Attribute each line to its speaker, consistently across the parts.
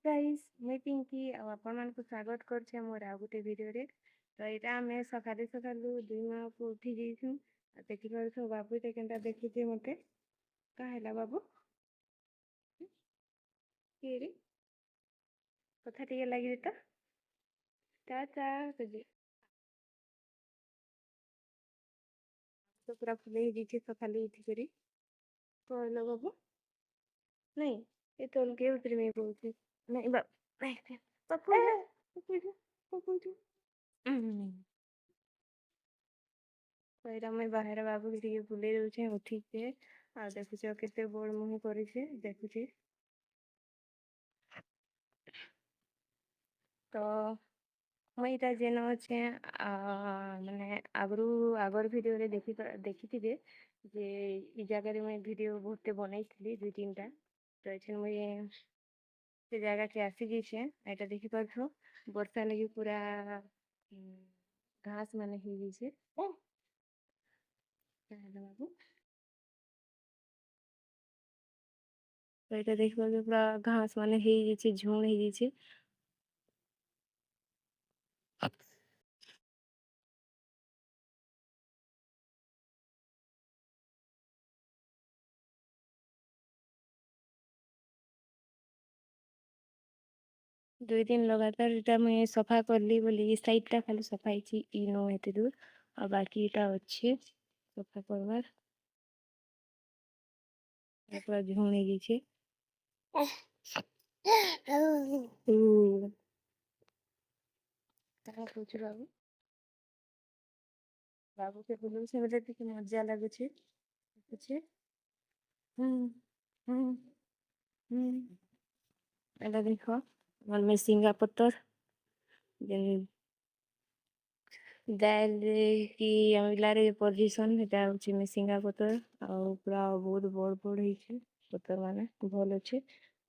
Speaker 1: Guys मैं पिंकी ଆଉ ଆପଣମାନଙ୍କୁ ସ୍ୱାଗତ କରୁଛି ମୋର ଆଉ ଗୋଟେ ଭିଡ଼ିଓରେ। ତ ଏଇଟା ଆମେ ସକାଳୁ ସକାଳୁ ଦୁଇ ମାକୁ ଉଠି ଯାଇଛୁ। ଦେଖିପାରୁଥିବ ବାବୁଟେ କେନ୍ତା ଦେଖୁଛି ମତେ। କାଁ ହେଲା ବାବୁ? କିଏ ରେ? କଥା ଟିକେ ଲାଗିବେ ତ? ଟା ଟା କହିବି। ତ ପୁରା ଫୁଲେଇ ହେଇଯାଇଛି ସକାଳୁ ଉଠିକରି। କଣ ହେଲା ବାବୁ? ନାଇଁ ଏ ତଲକେ ଉତରିମି କହୁଛି। ନାଇଁ ନାଇଁ ବାପୁ ବାପୁ ତ ଏଇଟା ମୁଇଁ ବାହାରେ ବାବୁକୁ ଟିକେ ବୁଲେଇ ଦଉଛେ ଉଠିଛେ। ଆଉ ଦେଖୁଛ କେତେ ବଡ଼ ମୁହଁ କରିছে ଦେଖୁଛି। ତ ମୁଇଁ ଏଇଟା ଯେନ ଅଛେ ମାନେ ଆଗର ଭିଡ଼ିଓରେ ଦେଖିଥିବେ ଯେ ଇ ଜାଗାରେ ମୁଇଁ ଭିଡ଼ିଓ ବହୁତଟେ ବନେଇଥିଲି ଦୁଇ ତିନିଟା। ତ ଏଠି ମୁଇଁ ସେ ଜାଗାକେ ଆସିଯାଇଛେ। ଏଇଟା ଦେଖିପାରୁଥିବ ବର୍ଷା ଲାଗି ପୁରା ଘାସ ମାନେ ହେଇଯାଇଛେ। ବାବୁ ତ ଏଇଟା ଦେଖିପାରୁଥିବ ପୁରା ଘାସ ମାନେ ହେଇଯାଇଛି ଝୁଣ ହେଇଯାଇଛି। 2 दिन लगातार इटा मुझे सफा करली बोली ये साइड टा खाली सफा ही इनो हेते दूर और बाकी इटा अच्छे सफा करवार पूरा झुणी गई कौच बाबू बाबू के बुलू से बोले कि मजा लगुचे कुछ एटा देखो मन में सिंगा पत्तर दाल की अमिलारे पोजिशन एटा होची मिसिंगा पत्तर और पूरा बहुत बड़ बड़ ହେଇଛି पत्तर माने भल अच्छे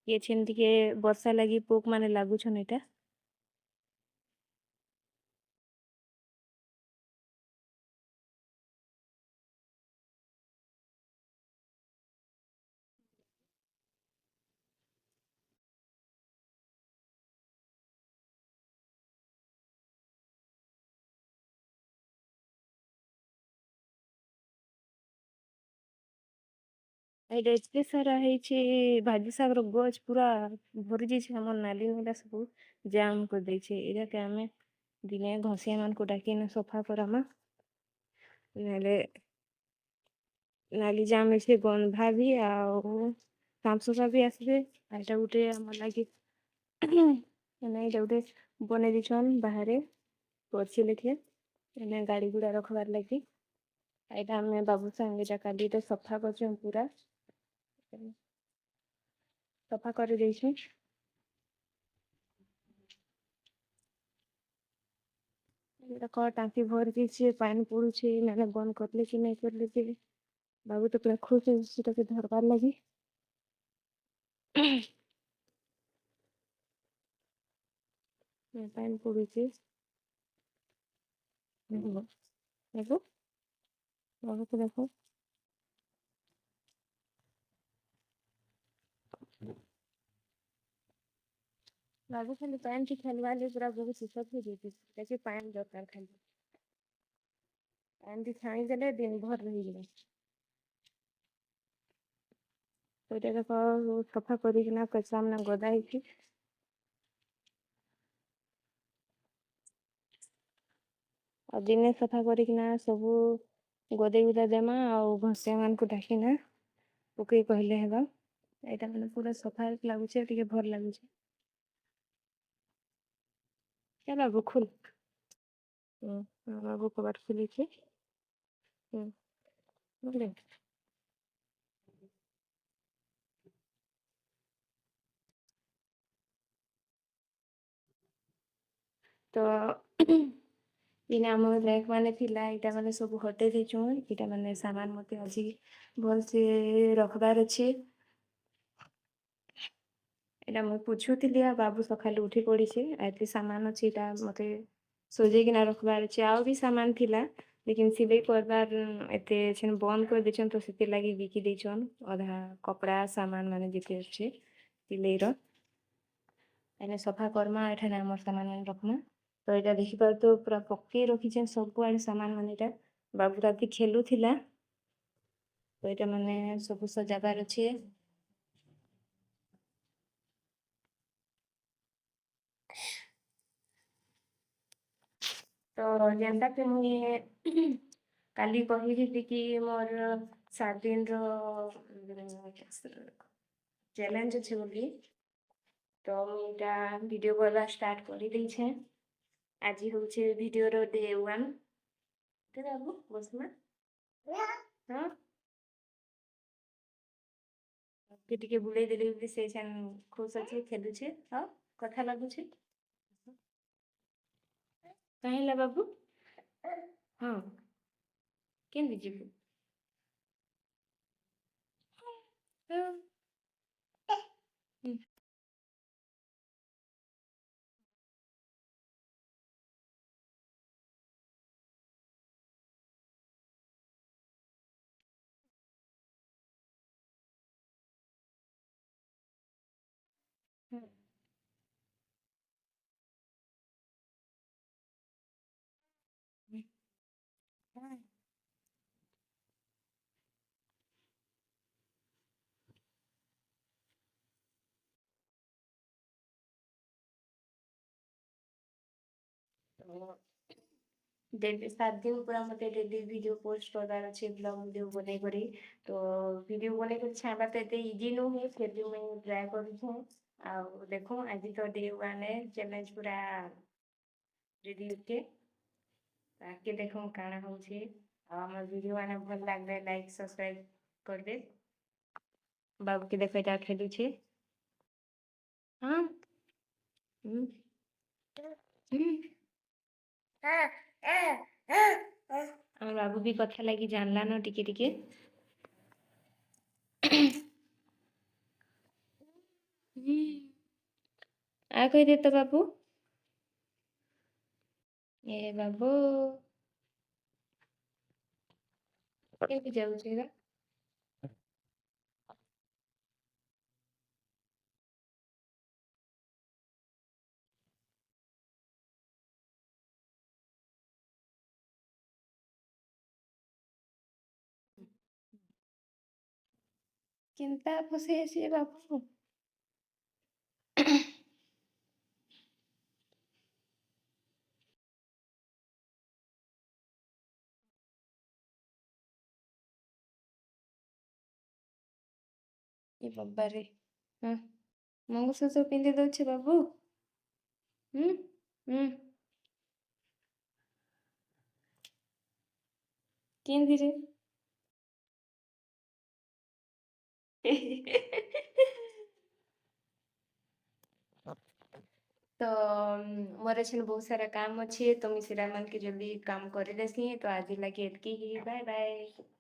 Speaker 1: ये छेन के वर्षा लगी पोक माने लागुछन एटा ଏଇଟା ଏତେ ସାରା ହେଇଛି ଭାଜି ଶାଗର ଗଛ ପୁରା ଭରି ଯାଇଛି ଆମର ନାଲି ନାଲା ସବୁ ଜାମ୍ କରିଦେଇଛି ଏଇଟାକେ ଆମେ ଦିନେ ଘଷିଆ ମାନଙ୍କୁ ଡାକିନା ସଫା କରାମା ନହେଲେ ନାଲି ଜାମ୍ ଅଛି ଗନ୍ଧା ବି ଆଉ ସାମସୁସା ବି ଆସିବେ ଏଇଟା ଗୋଟେ ଆମର ଲାଗି ନାଇଁ ଏଇଟା ଗୋଟେ ବନେଇ ଦେଇଛନ୍ ବାହାରେ ଅଛି ଲେଖେ ଏନେ ଗାଡ଼ି ଗୁଡ଼ା ରଖବାର ଲାଗି ଏଇଟା ଆମେ ବାବୁ ସାଙ୍ଗେ ଏଇଟା କାଲି ଏଇଟା ସଫା କରୁଛୁ ପୁରା ସଫା କରି ଦେଇଛୁ क टांकी भर ଯାଇଛି पानी पड़ुଛି नाले बंद करले कि नहीं करले कि बाबू तो पूरा खुश है सेटा के धरबार लगी पानी पड़ुଛି देखो बाबू को देखो बाबू खाली पानी की खेलवा ले पूरा बहुत सुसत हो जाती देखिए पानी दरकार खाली पानी छाणी देले दिन भर रही गला तो एटा देखो सफा करिकिना कचरा मना गदा ହେଇଛି ଆଉ ଦିନେ ସଫା କରିକିନା ସବୁ ଗଦେଇ ଗୁଦା ଦେମା ଆଉ ଘଷିଆ ମାନଙ୍କୁ ଡାକିନା ପକେଇ କହିଲେ ହେବା ଏଇଟା ମାନେ ପୁରା ସଫା ଲାଗୁଛି ଟିକେ ଭଲ ଲାଗୁଛି क्या बाबू खुल बाबू कबाड़ खुली बोले तो इने आम रैक माने थिला इटा माने सब हटे देचु इटा माने सामान मते अछि भल से रखबार अछि एटा मैं पूछुथिली आ बाबू सकाले उठी पड़ीछे एते सामान अछि इटा मते सजेकिना रखबार अछि आउ भी सामान थिला लेकिन सिलाई करबार एते छन बंद कर देछन तो सेते लागि बिकी देछन आधा कपड़ा सामान माने जेते अछि सिलाई रो एने सफा करमा एठाने हमर सामान माने रखमा तो एटा देखि पार तो पूरा पक्के रखिछन सब आड़े सामान माने एटा बाबू राती खेलुथिला तो एटा माने सब सजाबार अछि तो जेनता कि मुई काली कहिली कि मोर 7 दिन रो चैलेंज अछि बोली तो मुई एटा वीडियो करवा स्टार्ट करि दै छे आज होचे वीडियो रो डे 1 के बाबू बसमा हां के टिके बुलेई देली बोली से छन खुश अछि खेलुछे हां कथा लागुछे काहेला बाबू हां केन जिबू हां डेली 7 दिन पूरा मते डेली वीडियो पोस्ट करवार अछि ब्लॉग वीडियो बनै करी तो वीडियो बनै कर छाबा तो एते इजी नो है फिर भी मैं ट्राई करू छूं आ देखो आज तो डे 1 है चैलेंज पूरा रेडी होके ताके देखो काना होउछे आ हमर वीडियो आने भल लागले लाइक सब्सक्राइब कर दे बाबू के देखो एटा खेलू छे हां हम्म আমার বাবু ବି କଥା ଲାଗି ଜାଣିଲାନ ଟିକେ ଟିକେ आ କହିଦେ ତ ବାବୁ ଏ ବାବୁ କେମିତି ଯାଉଛି ଏରା କେନ୍ତା ଫସେଇ ଆସିବେ ବାବୁ ଏ ବାବାରେ ହଁ ମଙ୍ଗଳସୂତ୍ର ପିନ୍ଧି ଦଉଛି ବାବୁ ହୁଁ ହୁଁ କେନ୍ତିରେ तो मोर छन बहुत सारा काम अच्छे तो मैं सिरा मन के जल्दी काम कर देसी तो आज लगे एतकी ही बाय बाय